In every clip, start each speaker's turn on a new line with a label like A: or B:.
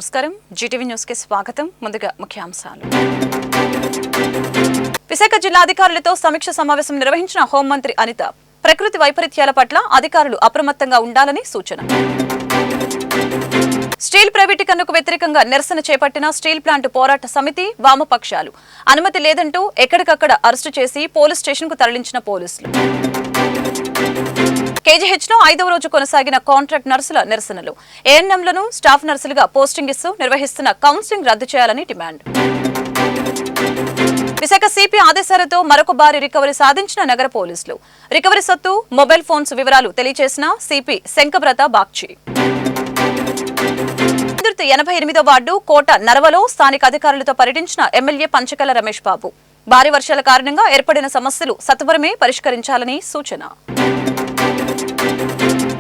A: నమస్కారం Zee TV news కి స్వాగతం ముందుగా ముఖ్యాంశాలు విశాఖ జిల్లా అధికారులతో సమీక్ష సమావేశం నిర్వహించిన హోంమంత్రి అనిత ప్రకృతి వైపరీత్యాల పట్ల అధికారులు అప్రమత్తంగా ఉండాలని సూచన స్టీల్ ప్రైవేటీకరణకు వ్యతిరేకంగా నిరసన చేపట్టిన స్టీల్ ప్లాంట్ పోరాట సమితి వామపక్షాలు అనుమతి లేదంటూ ఎక్కడికక్కడ అరెస్టు చేసి పోలీస్ స్టేషన్కు తరలించిన పోలీసులు కేజీహెచ్లో 5వ రోజు కొనసాగిన కాంట్రాక్ట్ నర్సుల నిరసనలు ఏఎన్ఎంలను స్టాఫ్ నర్సులుగా పోస్టింగ్ ఇస్తూ నిర్వహిస్తున్న కౌన్సిలింగ్ రద్దు చేయాలని డిమాండ్ విశాఖ సిపి ఆదేశాలతో మరొక భారీ రికవరీ సాధించిన నగర పోలీసులు రికవరీ సొత్తు మొబైల్ ఫోన్స్ వివరాలు తెలియజేసిన సిపి శంకబ్రత బాగ్చి 88వ వార్డు కోట నరవలో స్థానిక అధికారులతో పర్యటించిన ఎమ్మెల్యే పంచకల రమేష్ బాబు భారీ వర్షాల కారణంగా ఏర్పడిన సమస్యలు సత్వరమే పరిష్కరించాలని సూచన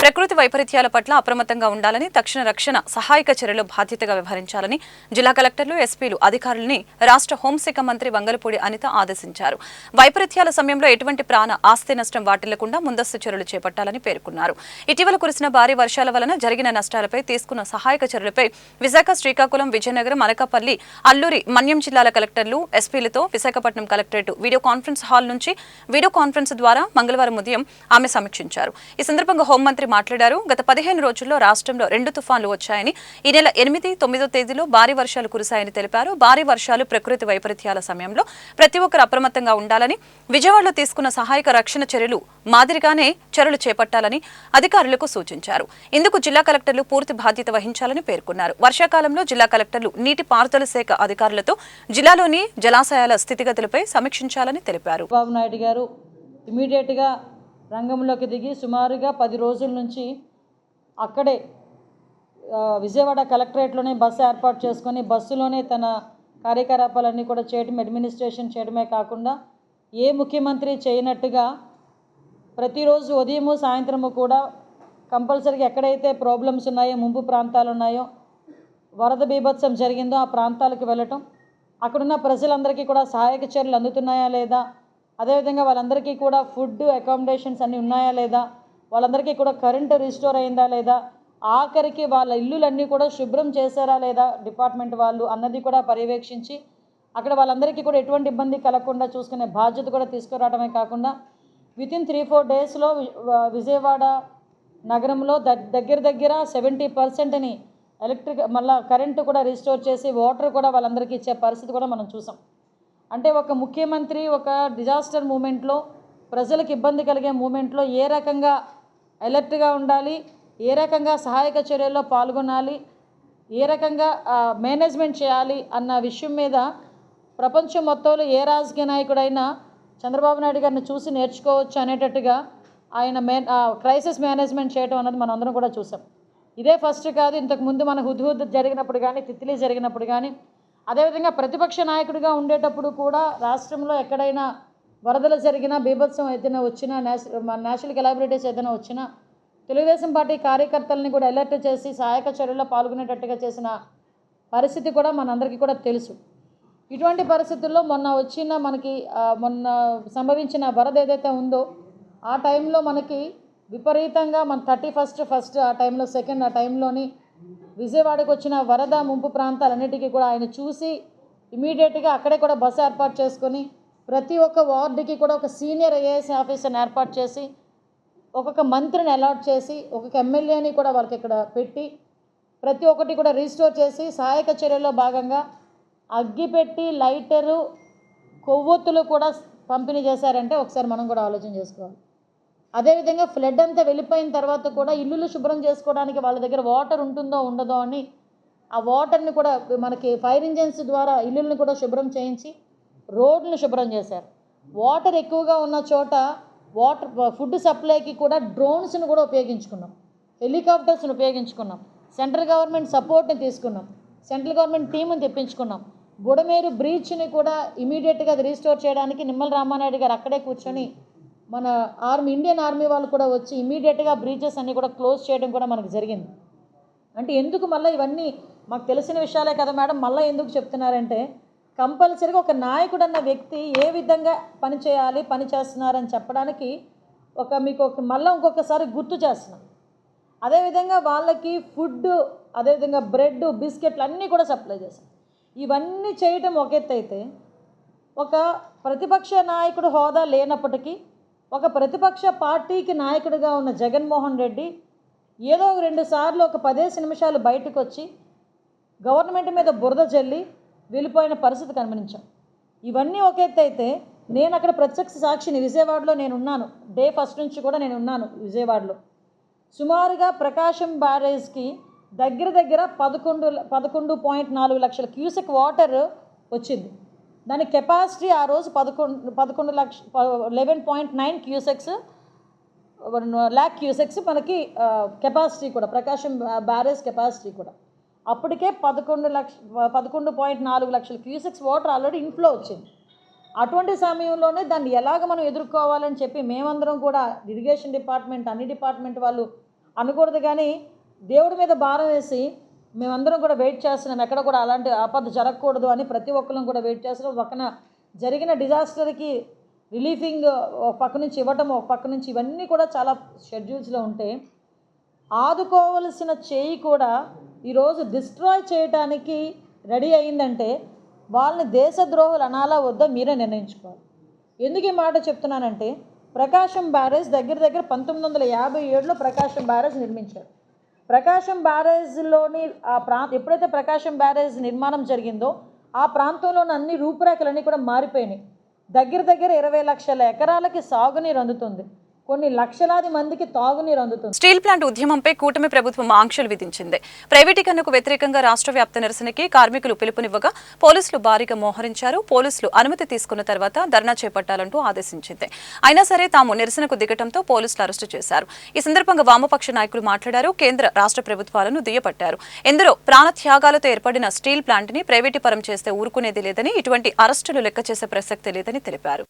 A: ప్రకృతి వైపరీత్యాల పట్ల అప్రమత్తంగా ఉండాలని తక్షణ రక్షణ సహాయక చర్యలు బాధ్యతగా వ్యవహరించాలని జిల్లా కలెక్టర్లు ఎస్పీలు అధికారులని రాష్ట్ర హోంశాఖ మంత్రి వంగలపూడి అనిత ఆదేశించారు వైపరీత్యాల సమయంలో ఎటువంటి ప్రాణ ఆస్తి నష్టం వాటిల్లకుండా ముందస్తు చర్యలు చేపట్టాలని పేర్కొన్నారు ఇటీవల కురిసిన భారీ వర్షాల వలన జరిగిన నష్టాలపై తీసుకున్న సహాయక చర్యలపై విశాఖ శ్రీకాకుళం విజయనగరం అనకాపల్లి అల్లూరి మన్యం జిల్లాల కలెక్టర్లు ఎస్పీలతో Visakhapatnam collectorate video conference hall నుంచి వీడియో కాన్ఫరెన్స్ ద్వారా మంగళవారం ఉదయం ఆమె సమీక్షించారు ఈ సందర్భంగా హోంమంత్రి మాట్లాడారు గత 15 రోజుల్లో రాష్ట్రంలో 2 తుఫాన్లు వచ్చాయని ఈ నెల 8, 9వ తేదీలో భారీ వర్షాలు కురిశాయని తెలిపారు భారీ వర్షాలు ప్రకృతి వైపరీత్యాల సమయంలో ప్రతి ఒక్కరు అప్రమత్తంగా ఉండాలని విజయవాడలో తీసుకున్న సహాయక రక్షణ చర్యలు మాదిరిగానే చర్యలు చేపట్టాలని అధికారులకు సూచించారు ఇందుకు జిల్లా కలెక్టర్లు పూర్తి బాధ్యత వహించాలని పేర్కొన్నారు వర్షాకాలంలో జిల్లా కలెక్టర్లు నీటి పారుదల శాఖ అధికారులతో జిల్లాలోని జలాశయాల స్థితిగతులపై సమీక్షించాలని తెలిపారు
B: బాబు నాయుడు గారు ఇమీడియట్గా రంగంలోకి దిగి సుమారుగా 10 రోజుల నుంచి అక్కడే విజయవాడ కలెక్టరేట్లోనే బస్సు ఏర్పాటు చేసుకొని బస్సులోనే తన కార్యకలాపాలన్నీ కూడా చేయడం అడ్మినిస్ట్రేషన్ చేయడమే కాకుండా ఏ ముఖ్యమంత్రి చేయనట్టుగా ప్రతిరోజు ఉదయము సాయంత్రము కూడా కంపల్సరీగా ఎక్కడైతే ప్రాబ్లమ్స్ ఉన్నాయో ముంపు ప్రాంతాలు ఉన్నాయో వరద బీభత్సం జరిగిందో ఆ ప్రాంతాలకు వెళ్ళటం అక్కడున్న ప్రజలందరికీ కూడా సహాయక చర్యలు అందుతున్నాయా లేదా అదేవిధంగా వాళ్ళందరికీ కూడా ఫుడ్ అకామిడేషన్స్ అన్నీ ఉన్నాయా లేదా వాళ్ళందరికీ కూడా కరెంటు రిస్టోర్ అయిందా లేదా ఆఖరికి వాళ్ళ ఇల్లులన్నీ కూడా శుభ్రం చేశారా లేదా డిపార్ట్మెంట్ వాళ్ళు అన్నది కూడా పర్యవేక్షించి అక్కడ వాళ్ళందరికీ కూడా ఎటువంటి ఇబ్బంది కలగకుండా చూసుకునే బాధ్యత కూడా తీసుకురావడమే కాకుండా వితిన్ 3-4 డేస్లో విజయవాడ నగరంలో దగ్గర 70%ని ఎలక్ట్రిక్ మళ్ళీ కరెంటు కూడా రిస్టోర్ చేసి వాటర్ కూడా వాళ్ళందరికీ ఇచ్చే పరిస్థితి కూడా మనం చూసాం అంటే ఒక ముఖ్యమంత్రి ఒక డిజాస్టర్ మూమెంట్లో ప్రజలకు ఇబ్బంది కలిగే మూమెంట్లో ఏ రకంగా అలర్ట్గా ఉండాలి ఏ రకంగా సహాయక చర్యల్లో పాల్గొనాలి ఏ రకంగా మేనేజ్మెంట్ చేయాలి అన్న విషయం మీద ప్రపంచం మొత్తంలో ఏ రాజకీయ నాయకుడైనా చంద్రబాబు నాయుడు గారిని చూసి నేర్చుకోవచ్చు అనేటట్టుగా ఆయన క్రైసిస్ మేనేజ్మెంట్ చేయడం అన్నది మనం అందరం కూడా చూసాం ఇదే ఫస్ట్ కాదు ఇంతకుముందు మన హుద్హుద్ జరిగినప్పుడు కానీ తిత్లీ జరిగినప్పుడు కానీ అదేవిధంగా ప్రతిపక్ష నాయకుడిగా ఉండేటప్పుడు కూడా రాష్ట్రంలో ఎక్కడైనా వరదలు జరిగినా బీభత్సం ఏదైనా వచ్చినా నేషనల్ కెలాబిలిటీస్ ఏదైనా వచ్చినా తెలుగుదేశం పార్టీ కార్యకర్తలని కూడా అలర్ట్ చేసి సహాయక చర్యల్లో పాల్గొనేటట్టుగా చేసిన పరిస్థితి కూడా మనందరికీ కూడా తెలుసు ఇటువంటి పరిస్థితుల్లో మొన్న సంభవించిన వరద ఏదైతే ఉందో ఆ టైంలో మనకి విపరీతంగా మన 31st ఫస్ట్ ఆ టైంలో సెకండ్ ఆ టైంలోని విజయవాడకు వచ్చిన వరద ముంపు ప్రాంతాలన్నిటికీ కూడా ఆయన చూసి ఇమీడియట్గా అక్కడే కూడా బస్సు ఏర్పాటు చేసుకొని ప్రతి ఒక్క వార్డుకి కూడా ఒక సీనియర్ ఐఏఎస్ ఆఫీసర్ని ఏర్పాటు చేసి ఒక్కొక్క మంత్రిని అలాట్ చేసి ఒక్కొక్క ఎమ్మెల్యేని కూడా వాళ్ళకి ఇక్కడ పెట్టి ప్రతి ఒక్కటి కూడా రీస్టోర్ చేసి సహాయక చర్యల్లో భాగంగా అగ్గిపెట్టి లైటరు కొవ్వొత్తులు కూడా పంపిణీ చేశారంటే ఒకసారి మనం కూడా ఆలోచన చేసుకోవాలి అదేవిధంగా ఫ్లడ్ అంతా వెళ్ళిపోయిన తర్వాత కూడా ఇల్లులు శుభ్రం చేసుకోవడానికి వాళ్ళ దగ్గర వాటర్ ఉంటుందో ఉండదో అని ఆ వాటర్ని కూడా మనకి ఫైర్ ఇంజన్స్ ద్వారా ఇల్లులను కూడా శుభ్రం చేయించి రోడ్లను శుభ్రం చేశారు వాటర్ ఎక్కువగా ఉన్న చోట ఫుడ్ సప్లైకి కూడా డ్రోన్స్ని కూడా ఉపయోగించుకున్నాం హెలికాప్టర్స్ని ఉపయోగించుకున్నాం సెంట్రల్ గవర్నమెంట్ సపోర్ట్ని తీసుకున్నాం సెంట్రల్ గవర్నమెంట్ టీంని తెప్పించుకున్నాం బుడమేరు బ్రీచ్ని కూడా ఇమీడియట్గా అది రీస్టోర్ చేయడానికి నిమ్మల రామానాయుడు గారు అక్కడే కూర్చొని మన ఇండియన్ ఆర్మీ వాళ్ళు కూడా వచ్చి ఇమీడియట్గా బ్రీచెస్ అన్నీ కూడా క్లోజ్ చేయడం కూడా మనకు జరిగింది అంటే ఎందుకు మళ్ళీ ఇవన్నీ మాకు తెలిసిన విషయాలే కదా మేడం మళ్ళీ ఎందుకు చెప్తున్నారంటే కంపల్సరీగా ఒక నాయకుడు అన్న వ్యక్తి ఏ విధంగా పని చేయాలి పని చేస్తున్నారని చెప్పడానికి మీకు మళ్ళీ ఇంకొకసారి గుర్తు చేస్తున్నాం అదేవిధంగా వాళ్ళకి ఫుడ్, అదేవిధంగా బ్రెడ్, బిస్కెట్లు అన్నీ కూడా సప్లై చేశాం. ఇవన్నీ చేయటం ఒక ఎత్తు అయితే, ఒక ప్రతిపక్ష నాయకుడు హోదా లేనప్పటికీ ఒక ప్రతిపక్ష పార్టీకి నాయకుడిగా ఉన్న జగన్మోహన్ రెడ్డి ఏదో 2 సార్లు ఒక 10 నిమిషాలు బయటకు వచ్చి గవర్నమెంట్ మీద బురద జల్లి వెళ్ళిపోయిన పరిస్థితి గమనించాం. ఇవన్నీ ఒక ఎత్తు అయితే, నేను అక్కడ ప్రత్యక్ష సాక్షిని, విజయవాడలో నేను ఉన్నాను. డే ఫస్ట్ నుంచి కూడా నేను ఉన్నాను విజయవాడలో. సుమారుగా ప్రకాశం బ్యారేజ్కి దగ్గర 11.4 లక్షల క్యూసెక్ వాటర్ వచ్చింది. దాని కెపాసిటీ ఆ రోజు 11.9 క్యూసెక్స్, ల్యాక్ క్యూసెక్స్ మనకి కెపాసిటీ కూడా, ప్రకాశం బ్యారేజ్ కెపాసిటీ కూడా. అప్పటికే 11.4 లక్షల క్యూసెక్స్ వాటర్ ఆల్రెడీ ఇన్ఫ్లో వచ్చింది. అటువంటి సమయంలోనే దాన్ని ఎలాగ మనం ఎదుర్కోవాలని చెప్పి మేమందరం కూడా, ఇరిగేషన్ డిపార్ట్మెంట్, అన్ని డిపార్ట్మెంట్ వాళ్ళు అనకూడదు కానీ దేవుడి మీద భారం వేసి మేమందరం కూడా వెయిట్ చేస్తున్నాం. ఎక్కడ కూడా అలాంటి ఆపద జరగకూడదు అని ప్రతి ఒక్కరం కూడా వెయిట్ చేస్తున్నాం. పక్కన జరిగిన డిజాస్టర్కి రిలీఫింగ్ ఒక పక్క నుంచి ఇవ్వటం, ఒక పక్క నుంచి ఇవన్నీ కూడా చాలా షెడ్యూల్స్లో ఉంటే, ఆదుకోవలసిన చేయి కూడా ఈరోజు డిస్ట్రాయ్ చేయడానికి రెడీ అయిందంటే వాళ్ళని దేశద్రోహులు అనాలా వద్దా మీరే నిర్ణయించుకోవాలి. ఎందుకు ఈ మాట చెప్తున్నానంటే, ప్రకాశం బ్యారేజ్ దగ్గర 1957లో ప్రకాశం బ్యారేజ్ నిర్మించారు. ప్రకాశం బ్యారేజ్లోని ఎప్పుడైతే ప్రకాశం బ్యారేజ్ నిర్మాణం జరిగిందో ఆ ప్రాంతంలోని అన్ని రూపురేఖలన్నీ కూడా మారిపోయినాయి. దగ్గర 20 లక్షల ఎకరాలకి సాగునీరు అందుతుంది, కొన్ని లక్షలాది మందికి తాగునీరు అందుతుంది.
A: స్టీల్ ప్లాంట్ ఉద్యమంపై కూటమి ప్రభుత్వం ఆంక్షలు విధించింది. ప్రైవేటీకరణకు వ్యతిరేకంగా రాష్ట్ర వ్యాప్త నిరసనకి కార్మికులు పిలుపునివ్వగా పోలీసులు భారీగా మోహరించారు. పోలీసులు అనుమతి తీసుకున్న తర్వాత ధర్నా చేపట్టాలంటూ ఆదేశించింది. అయినా సరే తాము నిరసనకు దిగటంతో పోలీసులు అరెస్టు చేశారు. ఈ సందర్భంగా వామపక్ష నాయకులు మాట్లాడారు. కేంద్ర రాష్ట్ర ప్రభుత్వాలను దుయ్యబట్టారు. ఎందరో ప్రాణత్యాగాలతో ఏర్పడిన స్టీల్ ప్లాంట్ ని ప్రైవేటీకరణ చేస్తే ఊరుకునేది లేదని, ఇటువంటి అరెస్టులు లెక్క చేసే ప్రసక్తి లేదని తెలిపారు.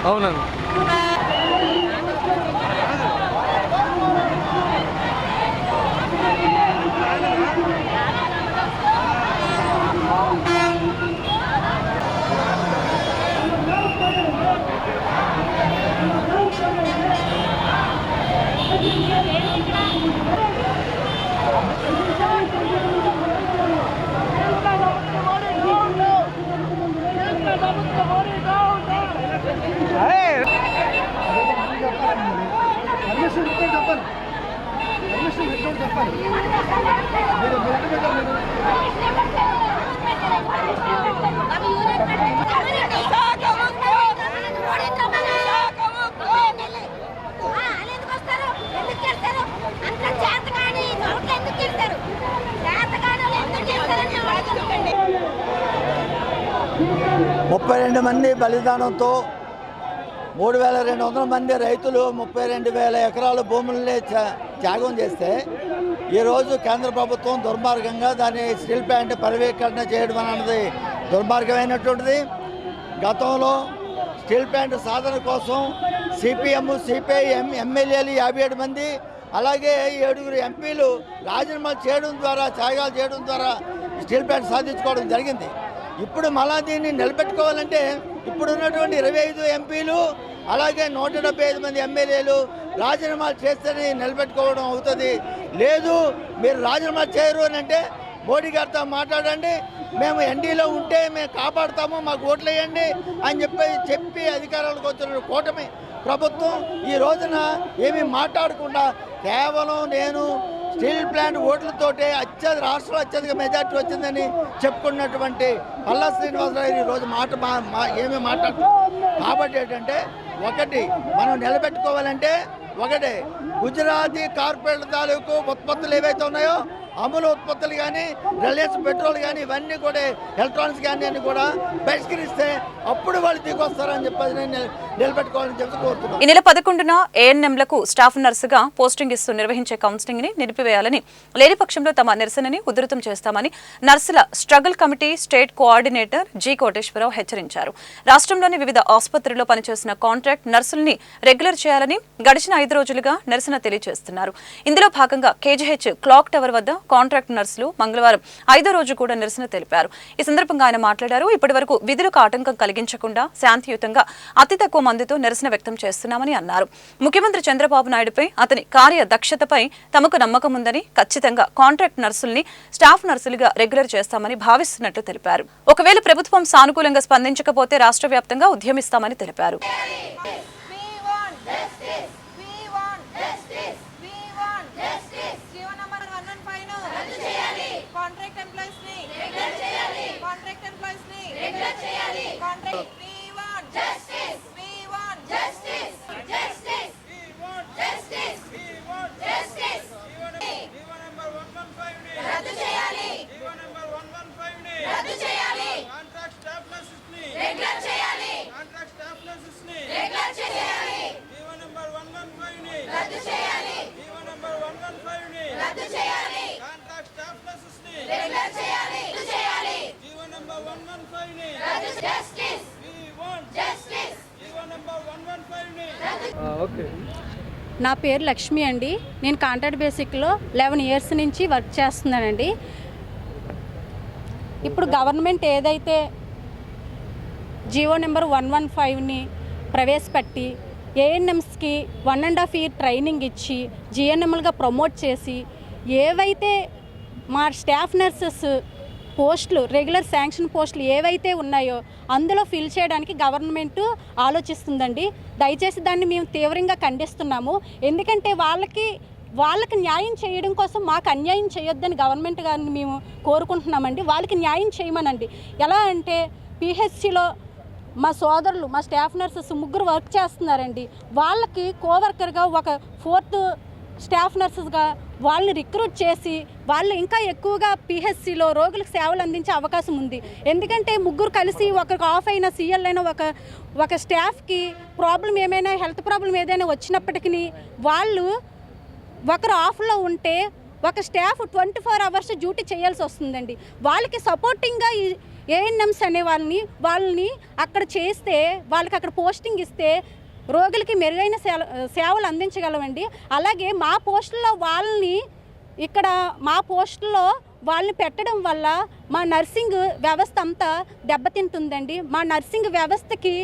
C: అవునండి.
D: ముప్పై 32 మంది బలిదానంతో 3,200 మంది రైతులు 32,000 ఎకరాల భూముల్ని త్యాగం చేస్తే ఈరోజు కేంద్ర ప్రభుత్వం దుర్మార్గంగా దాన్ని స్టీల్ ప్లాంట్ పర్యవేక్షణ చేయడం అన్నది దుర్మార్గమైనటువంటిది. గతంలో స్టీల్ ప్లాంట్ సాధన కోసం సిపిఎం, సిపిఐఎం ఎమ్మెల్యేలు 57 మంది, అలాగే 7 ఎంపీలు రాజీనామా చేయడం ద్వారా, త్యాగాలు చేయడం ద్వారా స్టీల్ ప్లాంట్ సాధించుకోవడం జరిగింది. ఇప్పుడు మళ్ళా దీన్ని నిలబెట్టుకోవాలంటే ఇప్పుడు ఉన్నటువంటి 25 ఎంపీలు అలాగే 175 మంది ఎమ్మెల్యేలు రాజీనామాలు చేస్తేనే నిలబెట్టుకోవడం అవుతుంది. లేదు మీరు రాజీనామా చేయరు అని అంటే మోడీ గారితో మాట్లాడండి, మేము ఎన్డీలో ఉంటే మేము కాపాడుతాము, మాకు ఓట్లు వేయండి అని చెప్పి అధికారాలకు వచ్చిన కూటమి ప్రభుత్వం ఈ రోజున ఏమీ మాట్లాడకుండా కేవలం నేను స్టీల్ ప్లాంట్ ఓట్లతోటే రాష్ట్రంలో అత్యధిక మెజార్టీ వచ్చిందని చెప్పుకున్నటువంటి పల్లా శ్రీనివాసరావు ఈరోజు ఏమీ మాట్లాడుతున్నారు. కాబట్టి ఏంటంటే ఒకటి మనం నిలబెట్టుకోవాలంటే ఒకటే గుజరాతీ కార్పొరేట్ తాలూకు ఉత్పత్తులు ఏవైతే ఉన్నాయో అమూల్ ఉత్పత్తులు కానీ రిలయన్స్ పెట్రోల్ కానీ ఇవన్నీ కూడా ఎలక్ట్రానిక్స్ కానీ అన్ని కూడా బహిష్కరిస్తే అప్పుడు వాళ్ళు దిగొస్తారని చెప్పి నిలబెట్టుకోవాలని చెప్పి కోరుతున్నాను.
A: ఈ నెల 11న ఏఎన్ఎంలకు స్టాఫ్ నర్సుగా పోస్టింగ్ ఇస్తూ నిర్వహించే కౌన్సిలింగ్ ని నిలిపివేయాలని, లేని పక్షంలో తమ నిరసనని ఉధృతం చేస్తామని నర్సుల struggle committee state coordinator G Koteswararao హెచ్చరించారు. రాష్ట్రంలోని వివిధ ఆసుపత్రుల్లో పనిచేసిన కాంట్రాక్ట్ నర్సుల్ని రెగ్యులర్ చేయాలని గడిచిన 5 రోజులుగా నిరసన తెలియజేస్తున్నారు. ఇందులో భాగంగా కేజీహెచ్ క్లాక్ టవర్ వద్ద కాంట్రాక్ట్ నర్సులు మంగళవారం 5వ రోజు కూడా నిరసన తెలిపారు. ఈ సందర్భంగా ఆయన మాట్లాడారు. ఇప్పటివరకు విధులకు ఆటంకం కలిగించకుండా శాంతియుతంగా అతి తక్కువ మందితో నిరసన వ్యక్తం చేస్తున్నామని అన్నారు. ముఖ్యమంత్రి చంద్రబాబు నాయుడుపై, అతని కార్యదక్షతపై తమకు నమ్మకం ఉందని, ఖచ్చితంగా కాంట్రాక్ట్ నర్సుల్ని స్టాఫ్ నర్సులుగా రెగ్యులర్ చేస్తామని భావిస్తున్నట్లు తెలిపారు. ఒకవేళ ప్రభుత్వం సానుకూలంగా స్పందించకపోతే రాష్ట్ర వ్యాప్తంగా ఉద్యమిస్తామని తెలిపారు.
E: నా పేరు లక్ష్మి అండి. నేను కాంట్రాక్ట్ బేసిక్లో 11 ఇయర్స్ నుంచి వర్క్ చేస్తున్నానండి. ఇప్పుడు గవర్నమెంట్ ఏదైతే జీవో నెంబర్ 115ని ప్రవేశపెట్టి ఏఎన్ఎంస్కి 1.5 ఇయర్ ట్రైనింగ్ ఇచ్చి జిఎన్ఎంలుగా ప్రమోట్ చేసి ఏవైతే మా స్టాఫ్ నర్సెస్ పోస్టులు రెగ్యులర్ శాంక్షన్ పోస్టులు ఏవైతే ఉన్నాయో అందులో ఫిల్ చేయడానికి గవర్నమెంట్ ఆలోచిస్తుందండి. దయచేసి దాన్ని మేము తీవ్రంగా ఖండిస్తున్నాము. ఎందుకంటే వాళ్ళకి న్యాయం చేయడం కోసం మాకు అన్యాయం చేయొద్దని గవర్నమెంట్ గారిని మేము కోరుకుంటున్నామండి. వాళ్ళకి న్యాయం చేయమనండి. ఎలా అంటే పిహెచ్సిలో మా సోదరులు, మా స్టాఫ్ నర్సెస్ 3 వర్క్ చేస్తున్నారండి. వాళ్ళకి కోవర్కర్గా ఒక 4th స్టాఫ్ నర్సెస్గా వాళ్ళని రిక్రూట్ చేసి వాళ్ళు ఇంకా ఎక్కువగా పిహెచ్సిలో రోగులకు సేవలు అందించే అవకాశం ఉంది. ఎందుకంటే 3 కలిసి ఒకరికి ఆఫ్ అయిన సీఎల్ అయినా ఒక స్టాఫ్కి ప్రాబ్లం ఏమైనా హెల్త్ ప్రాబ్లం ఏదైనా వచ్చినప్పటికీ వాళ్ళు ఒకరు ఆఫ్లో ఉంటే ఒక స్టాఫ్ 24 అవర్స్ డ్యూటీ చేయాల్సి వస్తుందండి. వాళ్ళకి సపోర్టింగ్గా ఏఎన్ఎంస్ అనే వాళ్ళని అక్కడ చేస్తే, వాళ్ళకి అక్కడ పోస్టింగ్ ఇస్తే రోగులకి మెరుగైన సేవలు అందించగలమండి. అలాగే మా పోస్టుల్లో వాళ్ళని పెట్టడం వల్ల మా నర్సింగ్ వ్యవస్థ అంతా దెబ్బతింటుందండి. మా నర్సింగ్ వ్యవస్థకి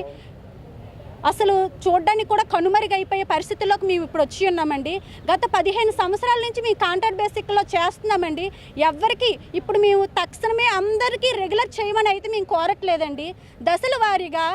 E: అసలు చూడడానికి కూడా కనుమరుగైపోయే పరిస్థితుల్లోకి మేము ఇప్పుడు వచ్చి ఉన్నామండి. గత 15 సంవత్సరాల నుంచి మేము కాంట్రాక్ట్ బేసిక్లో చేస్తున్నామండి. ఎవరికి ఇప్పుడు మేము తక్షణమే అందరికీ రెగ్యులర్ చేయమని అయితే మేము కోరట్లేదండి. దశల వారీగా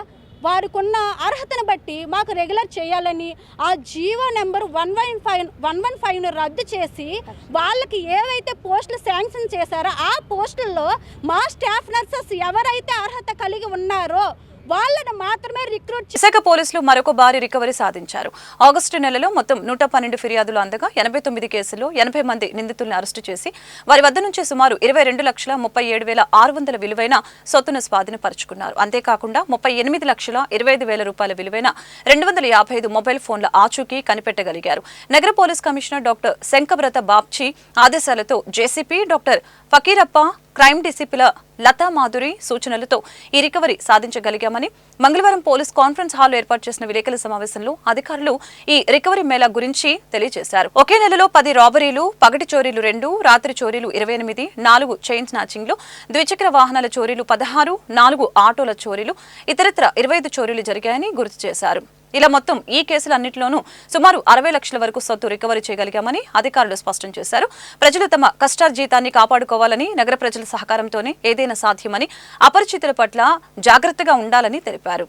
E: వారికున్న అర్హతను బట్టి మాకు రెగ్యులర్ చేయాలని ఆ జీవో నెంబర్ 115ను రద్దు చేసి వాళ్ళకి ఏవైతే పోస్టులు శాంక్షన్ చేశారో ఆ పోస్టుల్లో మా స్టాఫ్ నర్సెస్ ఎవరైతే అర్హత కలిగి ఉన్నారో వాళ్ళను మాత్రమే రిక్రూట్.
A: విశాఖ పోలీసులు మరొక భారీ రికవరీ సాధించారు. ఆగస్టు నెలలో మొత్తం 112 ఫిర్యాదులు అందగా 89 కేసుల్లో 80 మంది నిందితులను అరెస్టు చేసి వారి వద్ద నుంచి సుమారు 22,37,600 విలువైన సొత్తును స్వాధీనపరుచుకున్నారు. అంతేకాకుండా 38,25,000 రూపాయల విలువైన 255 మొబైల్ ఫోన్ల ఆచూకీ కనిపెట్టగలిగారు. నగర police commissioner doctor Shankhabrata Bagchi ఆదేశాలతో జేసీపీ డాక్టర్ ఫకీరప్ప, క్రైమ్ డీసీపీల లతా మాధురి సూచనలతో ఈ రికవరీ సాధించగలిగామని మంగళవారం పోలీస్ కాన్ఫరెన్స్ హాల్లో ఏర్పాటు చేసిన విలేకరుల సమావేశంలో అధికారులు ఈ రికవరీ మేళా గురించి తెలియజేశారు. ఒకే నెలలో 10 రాబరీలు, పగటి చోరీలు 2, రాత్రి చోరీలు 28, 4 చైన్ స్నాచింగ్లు, ద్విచక్ర వాహనాల చోరీలు 16, 4 ఆటోల చోరీలు, ఇతరత్ర 25 చోరీలు జరిగాయని గుర్తు చేశారు. ఇలా మొత్తం ఈ కేసులన్నింటిలోనూ సుమారు 60 లక్షల వరకు సొత్తు రికవరీ చేయగలిగామని అధికారులు స్పష్టం చేశారు. ప్రజలు తమ కష్టార్జితాన్ని కాపాడుకోవాలని, నగర ప్రజల సహకారంతోనే ఏదైనా సాధ్యమని, అపరిచితుల పట్ల జాగ్రత్తగా ఉండాలని తెలిపారు.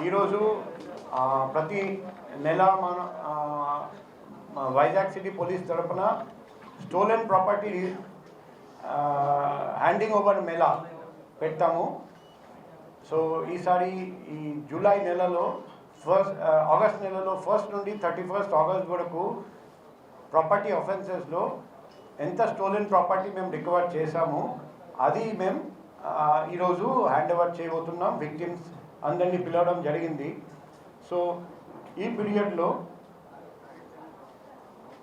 F: ఈరోజు ప్రతి నెల మన వైజాగ్ సిటీ పోలీస్ తరఫున stolen property handing over Mela పెడతాము. సో ఈసారి ఈ జూలై నెలలో ఆగస్ట్ నెలలో 1 నుండి 31 ఆగస్ట్ వరకు ప్రాపర్టీ అఫెన్సెస్లో ఎంత స్టోలెన్ ప్రాపర్టీ మేము రికవర్ చేశాము అది మేము ఈరోజు హ్యాండ్ ఓవర్ చేయబోతున్నాం. విక్టిమ్స్ అందరినీ పిలవడం జరిగింది. సో ఈ పీరియడ్లో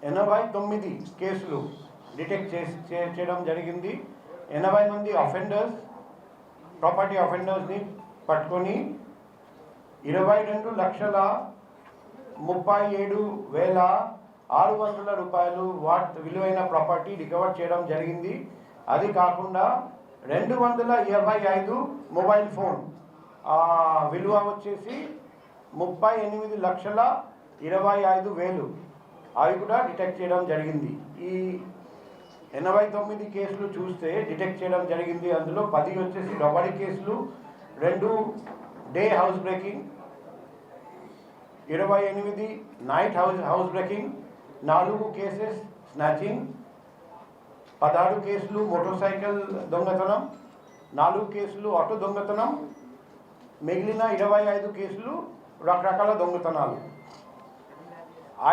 F: 89 కేసులు డిటెక్ట్ చేయడం జరిగింది. 80 మంది ప్రాపర్టీ అఫెండర్స్ని పట్టుకొని 22,37,600 రూపాయలు విలువైన ప్రాపర్టీ రికవర్ చేయడం జరిగింది. అది కాకుండా 225 మొబైల్ ఫోన్ విలువ వచ్చేసి 38,25,000 అవి కూడా డిటెక్ట్ చేయడం జరిగింది. ఈ 89 కేసులు చూస్తే డిటెక్ట్ చేయడం జరిగింది. అందులో 10 వచ్చేసి రాబరీ కేసులు, 2 day house breaking, 28 night house breaking, 4 cases snatching, 16 కేసులు మోటార్ సైకిల్ దొంగతనం, 4 కేసులు ఆటో దొంగతనం, మిగిలిన 25 కేసులు రకరకాల దొంగతనాలు.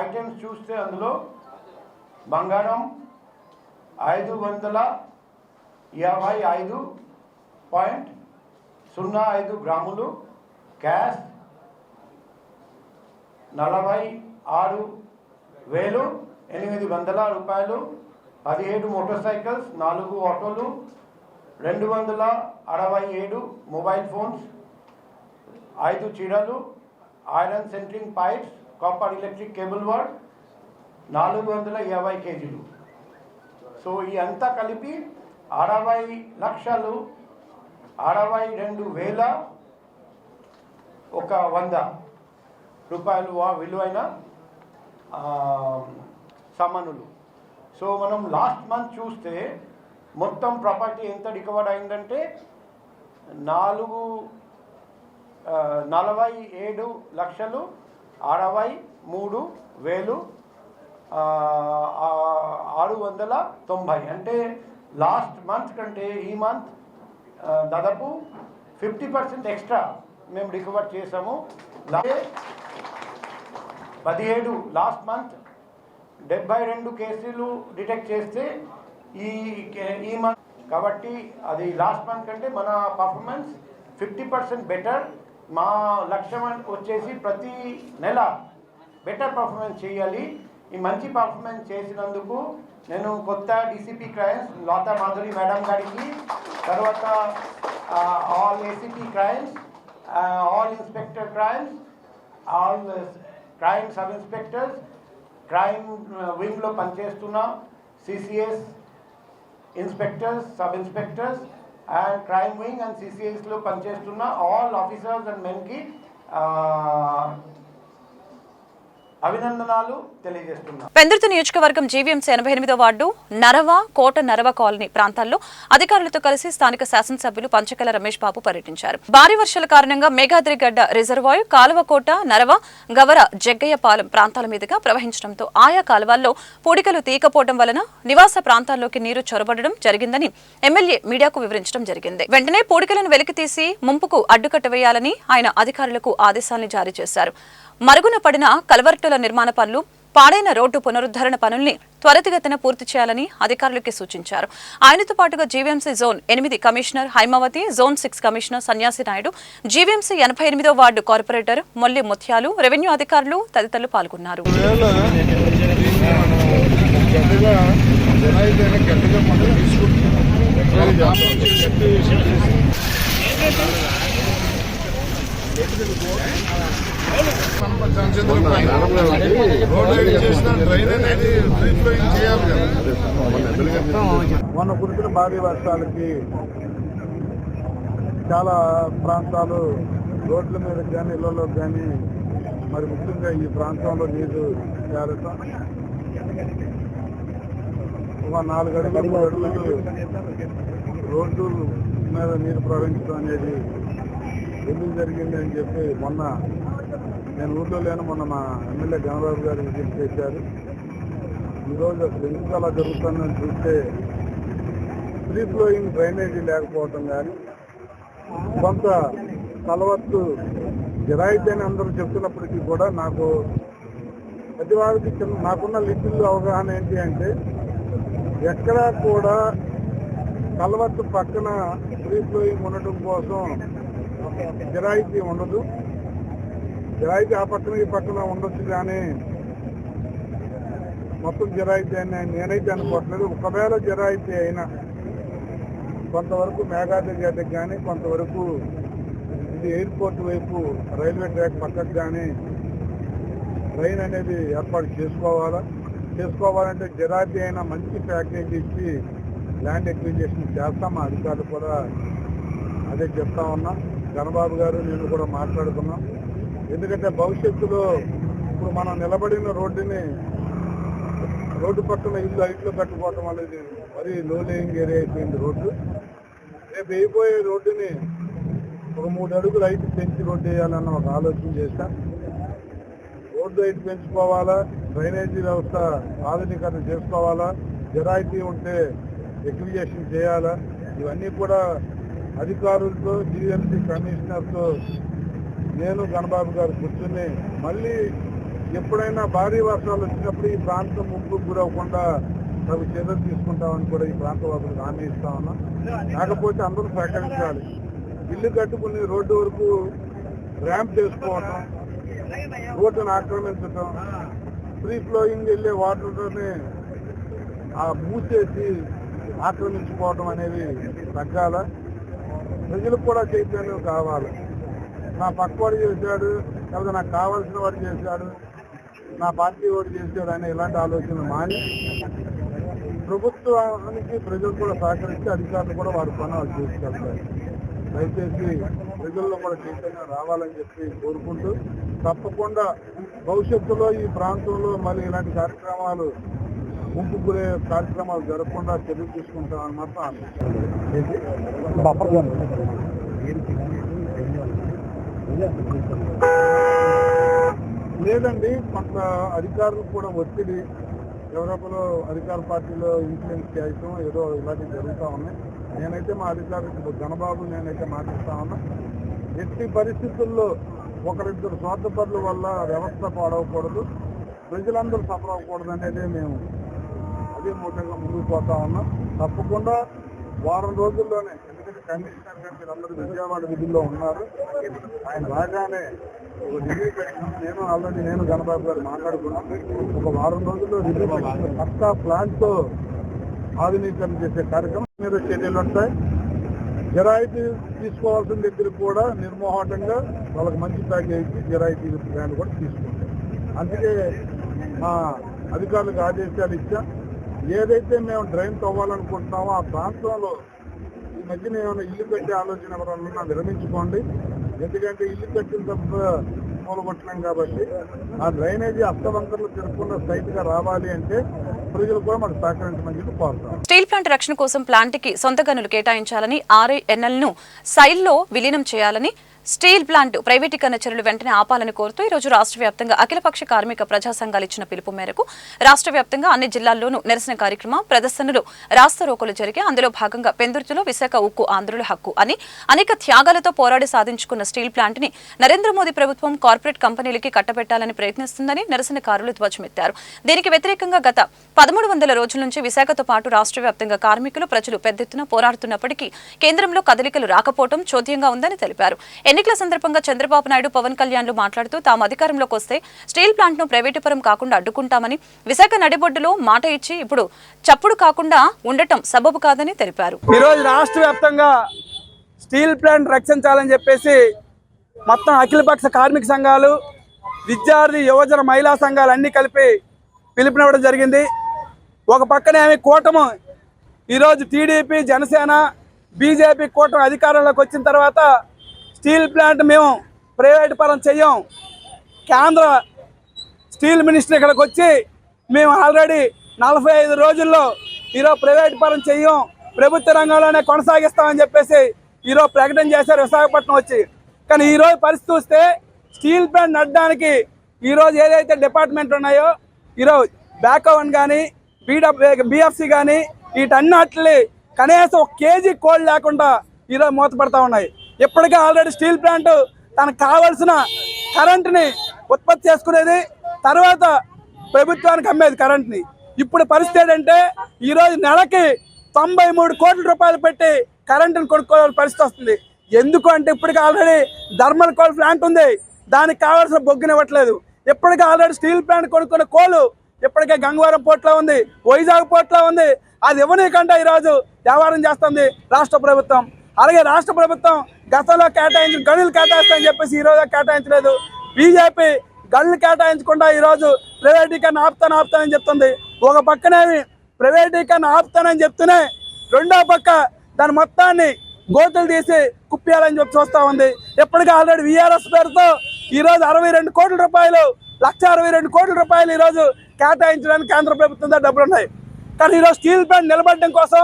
F: ఐటమ్స్ చూస్తే అందులో బంగారం 555.05 గ్రాములు, క్యాష్ 46,800 రూపాయలు, 17 మోటార్ సైకిల్స్, 4 ఆటోలు, 267 మొబైల్ ఫోన్స్, 5 చీరలు, iron centring pipes, copper electric cable వాడ్, 450 కేజీలు. సో ఈ అంతా కలిపి 60,62,100 రూపాయలు విలువైన సామానులు. సో మనం లాస్ట్ మంత్ చూస్తే మొత్తం ప్రాపర్టీ ఎంత రికవర్ అయిందంటే 47,63,690. అంటే లాస్ట్ మంత్ కంటే ఈ మంత్ దాదాపు 50% ఎక్స్ట్రా మేము రికవర్ చేసాము. 17 లాస్ట్ మంత్ 72 కేసులు డిటెక్ట్ చేస్తే ఈ మంత్ కాబట్టి అది లాస్ట్ మంత్ కంటే మన పర్ఫార్మెన్స్ 50% బెటర్. మా లక్ష్యం వచ్చేసి ప్రతి నెల బెటర్ పర్ఫార్మెన్స్ చేయాలి. ఈ మంచి పర్ఫార్మెన్స్ చేసినందుకు నేను కొత్త DCP crimes Latha Madhuri madam గారికి, తర్వాత all ACP crimes, all inspector crimes, all crime sub inspectors, crime వింగ్లో పనిచేస్తున్న CCS inspectors, sub inspectors and crime wing and సిసిఎస్లో పనిచేస్తున్న ఆల్ ఆఫీసర్స్ అండ్ మెన్కి అభినందనాలు తెలియజేస్తున్నా.
A: పెందుర్తి నియోజకవర్గం జీవీఎంసీ 88వ వార్డు నరవ, కోట నరవ కాలనీ ప్రాంతాల్లో అధికారులతో కలిసి స్థానిక శాసనసభ్యులు పంచకల రమేష్ బాబు పర్యటించారు. భారీ వర్షాల కారణంగా మేఘాద్రిగడ్డ రిజర్వాయర్, కాలువకోట, నరవ, గవర, జగ్గయ్యపాలెం ప్రాంతాల మీదుగా ప్రవహించడంతో ఆయా కాలువల్లో పూడికలు తీయకపోవడం వలన నివాస ప్రాంతాల్లోకి నీరు చొరబడడం జరిగిందని ఎమ్మెల్యే మీడియాకు వివరించడం జరిగింది. వెంటనే పూడికలను వెలికితీసి ముంపుకు అడ్డుకట్ట వేయాలని ఆయన అధికారులకు ఆదేశాలను జారీ చేశారు. మరుగున పడిన కల్వర్టుల నిర్మాణ పనులు, పాడైన రోడ్డు పునరుద్ధరణ పనుల్ని త్వరితగతిన పూర్తి చేయాలని అధికారులకి సూచించారు. ఆయనతో పాటుగా GVMC zone 8 commissioner Haimavathi, zone 6 commissioner Sanyasi Naidu, GVMC 88వ ward corporator Molli Mutyalu, revenue అధికారులు తదితరులు పాల్గొన్నారు.
G: మొన్న కురిసిన భారీ వర్షాలకి చాలా ప్రాంతాలు రోడ్ల మీద కానీ ఇళ్లలో కానీ మరి ముఖ్యంగా ఈ ప్రాంతంలో నీరు చేరటం, ఒక 4 అడుగులు 3 అడుగులు రోడ్డు మీద నీరు ప్రవహించడం అనేది ఎందుకు జరిగింది అని చెప్పి మొన్న నేను ఊళ్ళో లేను, మొన్న మా ఎమ్మెల్యే గణబాబు గారు విజిట్ చేశారు. ఈరోజు అసలు ఎందుకు అలా జరుగుతుందని చూస్తే ఫ్రీ ఫ్లోయింగ్ డ్రైనేజీ లేకపోవటం కానీ కొంత కలవత్తు జరాయితీ అని అందరూ చెప్తున్నప్పటికీ కూడా నాకు ప్రతి వారికి నాకున్న లిటిల్ అవగాహన ఏంటి అంటే ఎక్కడా కూడా కలవత్తు పక్కన ఫ్రీ ఫ్లోయింగ్ ఉండటం కోసం జరాయితీ ఉండదు. జరాయితీ ఆ పక్కన ఈ పక్కన ఉండొచ్చు కానీ మొత్తం జరాయితీ అని నేనైతే అనుకోవట్లేదు. ఒకవేళ జరాయితీ అయినా కొంతవరకు మేఘాద్రి గేటకి కానీ కొంతవరకు ఇది ఎయిర్పోర్ట్ వైపు రైల్వే ట్రాక్ పక్కకు కానీ ట్రైన్ అనేది ఏర్పాటు చేసుకోవాలంటే జరాయితీ అయినా మంచి ప్యాకేజ్ ఇచ్చి ల్యాండ్ ఎక్విజిషన్ చేస్తాం. అధికారులు కూడా అదే చెప్తా ఉన్నాం. గణబాబు గారు నేను కూడా మాట్లాడుకున్నాం. ఎందుకంటే భవిష్యత్తులో ఇప్పుడు మనం నిలబడిన రోడ్డు పక్కన ఇల్లు హైట్లో కట్టుకోవటం అనేది మరీ లో లేయింగ్ ఏరియా అయిపోయింది రోడ్డు. రేపు అయిపోయే రోడ్డుని ఒక 3 అడుగులు హైట్ పెంచి రోడ్డు వేయాలన్న ఒక ఆలోచన చేశాం. రోడ్డు హైట్ పెంచుకోవాలా, డ్రైనేజీ వ్యవస్థ ఆధునీకరణ చేసుకోవాలా, జరాయితీ ఉంటే ఎక్విజిషన్ చేయాలా, ఇవన్నీ కూడా అధికారులతో జీఎంసీ కమిషనర్తో నేను గణబాబు గారు కూర్చుని మళ్ళీ ఎప్పుడైనా భారీ వర్షాలు వచ్చినప్పుడు ఈ ప్రాంతం ముంపుకు గురవకుండా తగు చర్యలు తీసుకుంటామని కూడా ఈ ప్రాంత వాసులకు హామీ ఇస్తా ఉన్నాం. కాకపోతే అందరూ సహకరించాలి. ఇల్లు కట్టుకుని రోడ్డు వరకు ర్యాంప్ చేసుకోవటం, రోడ్డును ఆక్రమించటం, ఫ్రీ ఫ్లోయింగ్ వెళ్ళే వాటర్ని మూసేసి ఆక్రమించుకోవటం అనేవి తగ్గాల. ప్రజలకు కూడా చైతన్యం కావాలి. నా పక్కవాడు చేశాడు, లేకపోతే నాకు కావాల్సిన వాడు చేశాడు, నా పార్టీ వాడు చేశాడు అనే ఇలాంటి ఆలోచనలు మాని ప్రభుత్వానికి ప్రజలు కూడా సహకరించి అధికారులు కూడా వారి పని వాళ్ళు చేసుకెళ్తారు. దయచేసి ప్రజల్లో కూడా చైతన్యం రావాలని చెప్పి కోరుకుంటూ తప్పకుండా భవిష్యత్తులో ఈ ప్రాంతంలో మళ్ళీ ఇలాంటి కార్యక్రమాలు ముంపు గురే కార్యక్రమాలు జరగకుండా చర్యలు తీసుకుంటామని మాత్రం లేదండి. కొంత అధికారులు కూడా ఒత్తిడి, ఎవరొకరు అధికార పార్టీలో ఇన్ఫ్లుయెన్స్ చేయటం ఏదో ఇలాంటివి జరుగుతూ ఉన్నాయి. నేనైతే మా అధికారులకు గణబాబు నేనైతే మాట్లాడుతా ఉన్నా, ఎట్టి పరిస్థితుల్లో ఒకరిద్దరు స్వార్థపరుల వల్ల వ్యవస్థ పాడవకూడదు, ప్రజలందరూ సఫర్ అవ్వకూడదు అనేది మేము అదే మూటంగా ముందుకు పోతా ఉన్నాం. తప్పకుండా వారం రోజుల్లోనే, ఎందుకంటే కమిషనర్ గారు మీరందరూ విజయవాడ విధుల్లో ఉన్నారు, ఆయన రాగానే ఒక రివ్యూ పెట్టిన నేను గణబాబు గారు మాట్లాడుకున్నాను. ఒక వారం రోజుల్లో రివ్యూ పెట్టిన పక్కా ప్లాన్తో ఆధునీకరణ చేసే కార్యక్రమం మీద చర్యలు ఉంటాయి. జరాయితీ తీసుకోవాల్సిన దగ్గర కూడా నిర్మోహటంగా వాళ్ళకి మంచి ప్యాకేజ్ జరాయితీ ప్లాన్ కూడా తీసుకుంటాం. అందుకే మా అధికారులకు ఆదేశాలు ఇచ్చాం. ఏదైతే మేము డ్రైన్ తవ్వాలనుకుంటున్నామో ఆ ప్రాంతంలో ఈ మధ్యన ఏమైనా ఇల్లు కట్టే ఆలోచన ఎవరన్నా విరమించుకోండి. ఎందుకంటే ఇల్లు కట్టిన తప్ప మూలగొట్టలేం కాబట్టి ఆ డ్రైనేజీ అస్తవంకర్లు తిరగకుండా స్ట్రైట్ గా రావాలి అంటే ప్రజలు కూడా మనకు సహకరించమని చెప్పి కోరుతాం.
A: స్టీల్ ప్లాంట్ రక్షణ కోసం ప్లాంట్ కి సొంత గనులు కేటాయించాలని, RINL ను సైల్లో విలీనం చేయాలని, స్టీల్ ప్లాంట్ ప్రైవేటీకరణ చర్యలు వెంటనే ఆపాలని కోరుతూ ఈ రోజు రాష్ట్ర వ్యాప్తంగా అఖిలపక్ష కార్మిక ప్రజా సంఘాలు ఇచ్చిన పిలుపు మేరకు రాష్ట్ర వ్యాప్తంగా అన్ని జిల్లాల్లోనూ నిరసన కార్యక్రమం, ప్రదర్శనలు, రాస్తారోకోలు జరిగి అందులో భాగంగా పెందుర్తిలో విశాఖ ఉక్కు ఆంధ్రుల హక్కు అని అనేక త్యాగాలతో పోరాడి సాధించుకున్న స్టీల్ ప్లాంట్ ని నరేంద్ర మోదీ ప్రభుత్వం కార్పొరేట్ కంపెనీలకి కట్టబెట్టాలని ప్రయత్నిస్తుందని నిరసనకారులు ధ్వజమెత్తారు. దీనికి వ్యతిరేకంగా గత 1300 రోజుల నుంచి విశాఖతో పాటు రాష్ట్ర వ్యాప్తంగా కార్మికులు, ప్రజలు పెద్ద ఎత్తున పోరాడుతున్నప్పటికీ కేంద్రంలో కదలికలు రాకపోవడం చోద్యంగా ఉందని తెలిపారు. ఎన్నికల సందర్భంగా చంద్రబాబు నాయుడు, పవన్ కళ్యాణ్లు మాట్లాడుతూ తాము అధికారంలోకి వస్తే స్టీల్ ప్లాంట్ ను ప్రైవేటీకరణ కాకుండా అడ్డుకుంటామని, విశాఖ నడిబొడ్డులో మాట ఇచ్చి ఇప్పుడు చప్పుడు కాకుండా ఉండటం సబబు కాదని తెలిపారు.
H: ఈ రోజు రాష్ట్ర వ్యాప్తంగా స్టీల్ ప్లాంట్ రక్షించాలని చెప్పేసి మొత్తం అఖిలపక్ష కార్మిక సంఘాలు, విద్యార్థి, యువజన, మహిళా సంఘాలు అన్ని కలిపి పిలుపునివ్వడం జరిగింది. ఒక పక్కనేమి కూటమి ఈరోజు టీడీపీ, జనసేన, బీజేపీ కూటమి అధికారంలోకి వచ్చిన తర్వాత స్టీల్ ప్లాంట్ మేము ప్రైవేట్ పరం చెయ్యం, కేంద్ర స్టీల్ మినిస్టర్ ఇక్కడికి వచ్చి మేము ఆల్రెడీ 45 రోజుల్లో ఈరోజు ప్రైవేట్ పరం చెయ్యం, ప్రభుత్వ రంగంలోనే కొనసాగిస్తామని చెప్పేసి ఈరోజు ప్రకటన చేశారు విశాఖపట్నం వచ్చి. కానీ ఈరోజు పరిస్థితి చూస్తే స్టీల్ ప్లాంట్ నడడానికి ఈరోజు ఏదైతే డిపార్ట్మెంట్ ఉన్నాయో ఈరోజు బ్యాక్-ఓవన్ కానీ బిఎఫ్సి కానీ వీటన్నిటిని కనీసం 1 కేజీ కోళ్ళు లేకుండా ఈరోజు మూతపడతా ఉన్నాయి. ఇప్పటికే ఆల్రెడీ స్టీల్ ప్లాంట్ తనకు కావాల్సిన కరెంటుని ఉత్పత్తి చేసుకునేది, తర్వాత ప్రభుత్వానికి అమ్మేది కరెంట్ని. ఇప్పుడు పరిస్థితి ఏంటంటే ఈరోజు నెలకి 93 కోట్ల రూపాయలు పెట్టి కరెంటుని కొనుక్కోవాల్సిన పరిస్థితి వస్తుంది. ఎందుకు అంటే ఇప్పటికే ఆల్రెడీ థర్మల్ కోల్ ప్లాంట్ ఉంది, దానికి కావాల్సిన బొగ్గునివ్వట్లేదు. ఇప్పటికే ఆల్రెడీ స్టీల్ ప్లాంట్ కొనుక్కున్న కోలు ఇప్పటికే గంగవరం పోర్ట్లో ఉంది, వైజాగ్ పోర్ట్లో ఉంది. అది ఇవ్వనీకంటే ఈరోజు వ్యవహారం చేస్తుంది రాష్ట్ర ప్రభుత్వం. అలాగే రాష్ట్ర ప్రభుత్వం గతంలో కేటాయించిన గనులు కేటాయిస్తామని చెప్పేసి ఈరోజు కేటాయించలేదు. బీజేపీ గనులు కేటాయించకుండా ఈరోజు ప్రైవేటీకరణ ఆపుతానని చెప్తుంది. ఒక పక్కనేమి ప్రైవేటీకరణ ఆపుతానని చెప్తూనే రెండో పక్క దాని మొత్తాన్ని గోతులు తీసి కుప్పేయాలని చెప్పి చూస్తూ ఉంది. ఇప్పటికే ఆల్రెడీ వీఆర్ఎస్ పేరుతో ఈరోజు 62 కోట్ల రూపాయలు, 162 కోట్ల రూపాయలు ఈరోజు కేటాయించడానికి కేంద్ర ప్రభుత్వం దగ్గర డబ్బులు ఉన్నాయి. కానీ ఈరోజు స్టీల్ ప్లాంట్ నిలబడడం కోసం,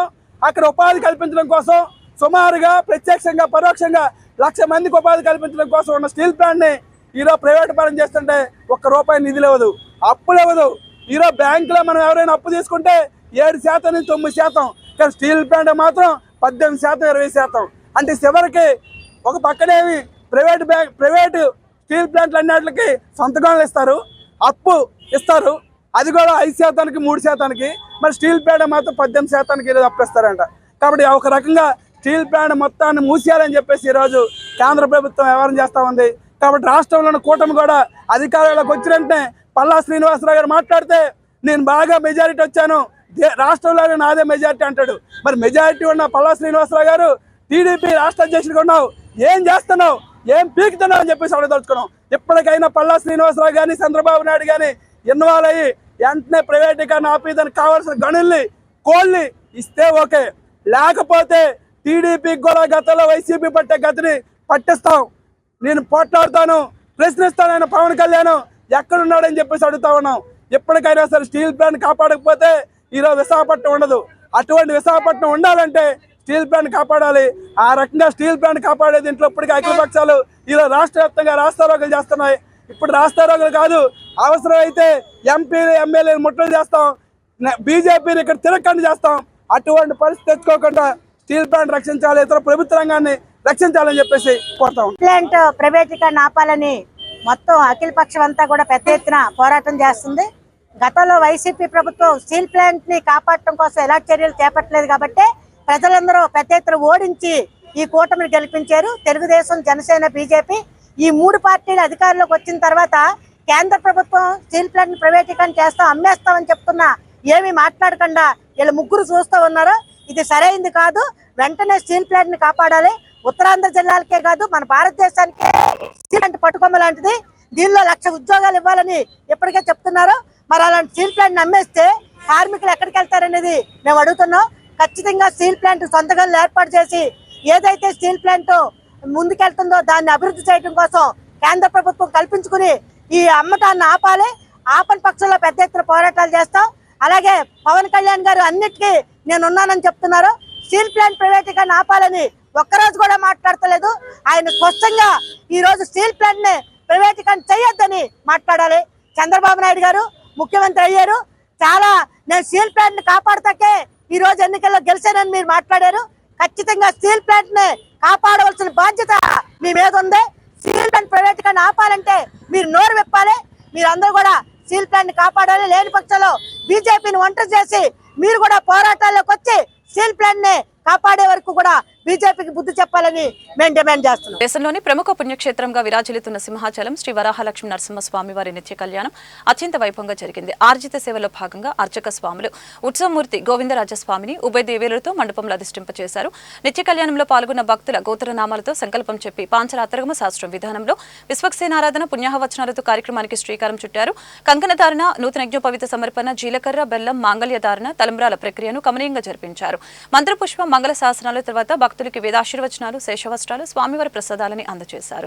H: అక్కడ ఉపాధి కల్పించడం కోసం సుమారుగా ప్రత్యక్షంగా పరోక్షంగా 1,00,000 మందికి ఉపాధి కల్పించడం కోసం ఉన్న స్టీల్ ప్లాంట్ని ఈరోజు ప్రైవేట్ పరం చేస్తుంటే ₹1 నిధులు ఇవ్వదు, అప్పులు ఇవ్వదు. ఈరోజు బ్యాంకులో మనం ఎవరైనా అప్పు తీసుకుంటే 7% నుంచి 9%, కానీ స్టీల్ ప్లాంట్ మాత్రం 18%, 20%. అంటే చివరికి ఒక పక్కనేమి ప్రైవేటు స్టీల్ ప్లాంట్లు అన్నిటికి సొంతగాలు ఇస్తారు, అప్పు ఇస్తారు, అది కూడా 5%, 3%. మరి స్టీల్ ప్లాంట్ మాత్రం 18% ఈరోజు అప్పిస్తారంట. కాబట్టి ఒక రకంగా స్టీల్ ప్లాంట్ మొత్తాన్ని మూసేయాలని చెప్పేసి ఈరోజు కేంద్ర ప్రభుత్వం వ్యవహారం చేస్తూ ఉంది. కాబట్టి రాష్ట్రంలోని కూటమి కూడా అధికారంలోకి వచ్చిన వెంటనే పల్లా శ్రీనివాసరావు గారు మాట్లాడితే నేను బాగా మెజారిటీ వచ్చాను, రాష్ట్రంలోనే నాదే మెజారిటీ అంటాడు. మరి మెజారిటీ ఉన్న పల్లా శ్రీనివాసరావు గారు టీడీపీ రాష్ట్ర అధ్యక్షుడిగా ఉన్నావు, ఏం చేస్తున్నావు, ఏం పీకుతున్నావు అని చెప్పేసి అడగదలుచుకున్నాం. ఇప్పటికైనా పల్లా శ్రీనివాసరావు కానీ చంద్రబాబు నాయుడు కానీ ఇన్వాల్వ్ అయ్యి వెంటనే ప్రైవేటీకరణ ఆపి దానికి కావాల్సిన గనుల్ని కోళ్ళని ఇస్తే ఓకే, లేకపోతే టీడీపీకి కూడా గతంలో వైసీపీ పట్టే గతిని పట్టిస్తాం. నేను పోట్లాడుతాను, ప్రశ్నిస్తానని పవన్ కళ్యాణ్ ఎక్కడున్నాడని చెప్పేసి అడుగుతా ఉన్నాం. ఎప్పటికైనా సరే స్టీల్ ప్లాంట్ కాపాడకపోతే ఈరోజు విశాఖపట్నం ఉండదు. అటువంటి విశాఖపట్నం ఉండాలంటే స్టీల్ ప్లాంట్ కాపాడాలి. ఆ రకంగా స్టీల్ ప్లాంట్ కాపాడే దీంట్లో ఇప్పటికీ అఖిల పక్షాలు ఈరోజు రాష్ట్ర వ్యాప్తంగా రాస్తారోకలు చేస్తున్నాయి. ఇప్పుడు రాస్తారోకలు కాదు, అవసరమైతే ఎంపీలు ఎమ్మెల్యేలు ముట్టలు చేస్తాం, బీజేపీని ఇక్కడ తిరగకుండా చేస్తాం. అటువంటి పరిస్థితి తెచ్చుకోకుండా స్టీల్ ప్లాంట్ రక్షించాలి, ఇతర ప్రభుత్వ రంగాన్ని రక్షించాలని చెప్పేసి కోరుతాం.
I: ప్లాంట్ ప్రైవేటీకరణ ఆపాలని మొత్తం అఖిల పక్షం అంతా కూడా పెద్ద ఎత్తున పోరాటం చేస్తుంది. గతంలో వైసీపీ ప్రభుత్వం స్టీల్ ప్లాంట్ ని కాపాడటం కోసం ఎలాంటి చర్యలు చేపట్టలేదు కాబట్టి ప్రజలందరూ పెద్ద ఎత్తున ఓడించి ఈ కూటమిని గెలిపించారు. తెలుగుదేశం, జనసేన, బీజేపీ ఈ 3 పార్టీలు అధికారంలోకి వచ్చిన తర్వాత కేంద్ర ప్రభుత్వం స్టీల్ ప్లాంట్ ని ప్రైవేటీకరణ చేస్తాం, అమ్మేస్తామని చెప్తున్నా ఏమీ మాట్లాడకుండా వీళ్ళు ముగ్గురు చూస్తూ ఉన్నారు. ఇది సరైంది కాదు. వెంటనే స్టీల్ ప్లాంట్ ని కాపాడాలి. ఉత్తరాంధ్ర జిల్లాలకే కాదు, మన భారతదేశానికే స్టీల్ ప్లాంట్ పట్టుకొమ్మ లాంటిది. దీనిలో 1,00,000 ఉద్యోగాలు ఇవ్వాలని ఇప్పటికే చెప్తున్నారు. మరి అలాంటి స్టీల్ ప్లాంట్ ని అమ్మేస్తే కార్మికులు ఎక్కడికి వెళ్తారనేది మేము అడుగుతున్నాం. ఖచ్చితంగా స్టీల్ ప్లాంట్ సొంతగా ఏర్పాటు చేసి ఏదైతే స్టీల్ ప్లాంట్ ముందుకెళ్తుందో దాన్ని అభివృద్ధి చేయడం కోసం కేంద్ర ప్రభుత్వం కల్పించుకుని ఈ అమ్మటాన్ని ఆపాలి. ఆపని పక్షంలో పెద్ద ఎత్తున పోరాటాలు చేస్తాం. అలాగే పవన్ కళ్యాణ్ గారు అన్నిటికీ నేనున్నానని చెప్తున్నారు. స్టీల్ ప్లాంట్ ప్రైవేటీకరణ ఆపాలని ఒక్కరోజు కూడా మాట్లాడతలేదు. ఆయన స్పష్టంగా ఈ రోజు స్టీల్ ప్లాంట్ ని ప్రైవేటీకరణ చేయొద్దని మాట్లాడాలి. చంద్రబాబు నాయుడు గారు ముఖ్యమంత్రి అయ్యారు, చాలా నేను స్టీల్ ప్లాంట్ ని కాపాడతాకే ఈ రోజు ఎన్నికల్లో గెలిచానని మీరు మాట్లాడారు. ఖచ్చితంగా స్టీల్ ప్లాంట్ ని కాపాడవలసిన బాధ్యత మీ మీద ఉంది. స్టీల్ ప్లాంట్ ప్రైవేటీకరణ ఆపాలంటే మీరు నోరు విప్పాలి. మీరందరూ కూడా స్టీల్ ప్లాంట్ ని కాపాడాలి. లేని పక్షంలో బీజేపీని ఒంటరి చేసి మీరు కూడా పోరాటాల్లోకి వచ్చి స్టీల్ ప్లాంట్ ని కాపాడే వరకు కూడా బీజేపీకి బుద్ధి చెప్పాలని మేము డిమాండ్ చేస్తున్నాం.
A: దేశంలోని ప్రముఖ పుణ్యక్షేత్రంగా విరాజిల్లుతున్న సింహాచలం శ్రీ వరాహలక్ష్మి నరసింహస్వామి వారి నిత్య కళ్యాణం అత్యంత వైభవంగా జరిగింది. ఆర్జిత సేవలో భాగంగా అర్చక స్వాములు ఉత్సవమూర్తి గోవిందరాజస్వామిని ఉభయ దేవేరులతో మండపంలో అధిష్టింపచేశారు. నిత్య కళ్యాణంలో పాల్గొన్న భక్తుల గోత్రనామాలతో సంకల్పం చెప్పి పాంచరాత్రగమ శాస్త్రం విధానంలో విశ్వక్సేనారాధన పుణ్యాహవచనాలతో కార్యక్రమానికి శ్రీకారం చుట్టారు. కంకణధారణ, నూతన యజ్ఞోపవిత సమర్పణ, జీలకర్ర, బెల్లం, మాంగళ్యధారణ, తలంబ్రాల ప్రక్రియను కమనీయంగా జరిపించారు. మంత్రపుష్ప, మంగళ శాసనాల తర్వాత భక్తులకి వేదాశీర్వచనాలు, శేషవస్త్రాలు, స్వామివారి ప్రసాదాలని అందజేశారు.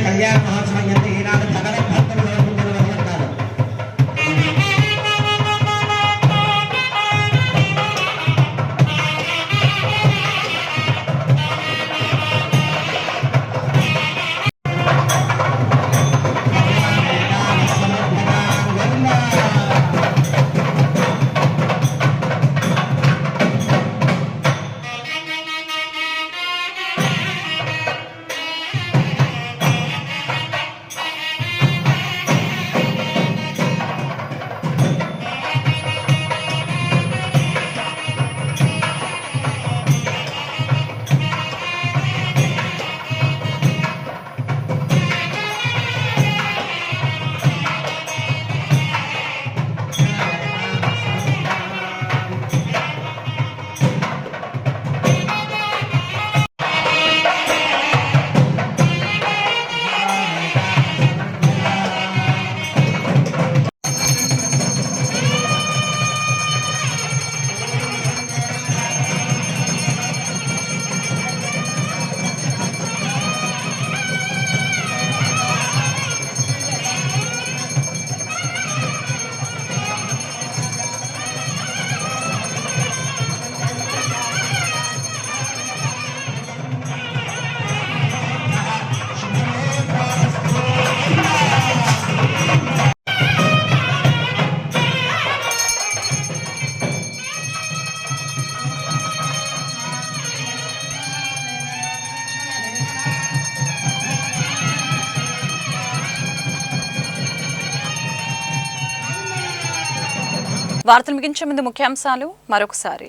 J: కళ్యాణ మహోత్సవం ఎంత ఈనాడు సకల భక్తులు ఉంటారు.
A: వార్తలు ముగించే ముందు ముఖ్యాంశాలు మరొకసారి.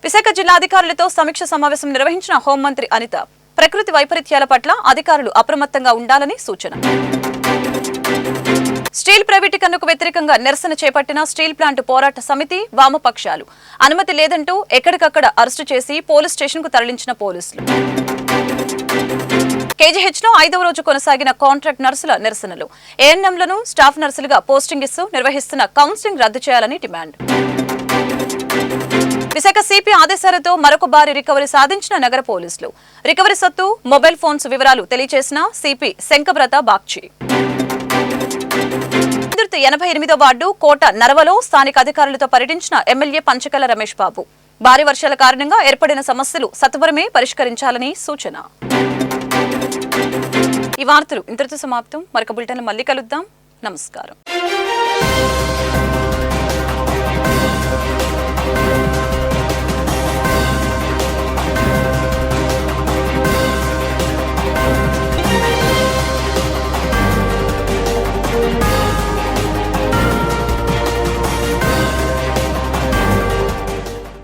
A: విశాఖ జిల్లా అధికారులతో సమీక్ష సమావేశం నిర్వహించిన హోంమంత్రి అనిత. ప్రకృతి వైపరీత్యాల పట్ల అధికారులు అప్రమత్తంగా ఉండాలని సూచన. స్టీల్ ప్రైవేటీకరణకు వ్యతిరేకంగా నిరసన చేపట్టిన స్టీల్ ప్లాంట్ పోరాట సమితి వామపక్షాలు. అనుమతి లేదంటూ ఎక్కడికక్కడ అరెస్టు చేసి పోలీస్ స్టేషన్కు తరలించిన పోలీసులు. కేజీహెచ్లో 5వ రోజు కొనసాగిన కాంట్రాక్ట్ నర్సుల నిరసనలు. ఏఎన్ఎంలను స్టాఫ్ నర్సులుగా పోస్టింగ్ ఇస్తూ నిర్వహిస్తున్న కౌన్సిలింగ్ రద్దు చేయాలని డిమాండ్. విశాఖ సిపి ఆదేశాలతో మరొక భారీ రికవరీ సాధించిన నగర పోలీసులు. రికవరీ సొత్తు మొబైల్ ఫోన్స్ వివరాలు తెలియజేసిన సిపి శంకబ్రత బాగ్చి. 88వ వార్డు కోట నరవలో స్థానిక అధికారులతో పర్యటించిన ఎమ్మెల్యే పంచకల రమేష్ బాబు. భారీ వర్షాల కారణంగా ఏర్పడిన సమస్యలు సత్వరమే పరిష్కరించాలని సూచన. ఈ వార్తలు ఇంతటితో సమాప్తం. మరొక బులెటిన్లో మళ్ళీ కలుద్దాం. నమస్కారం.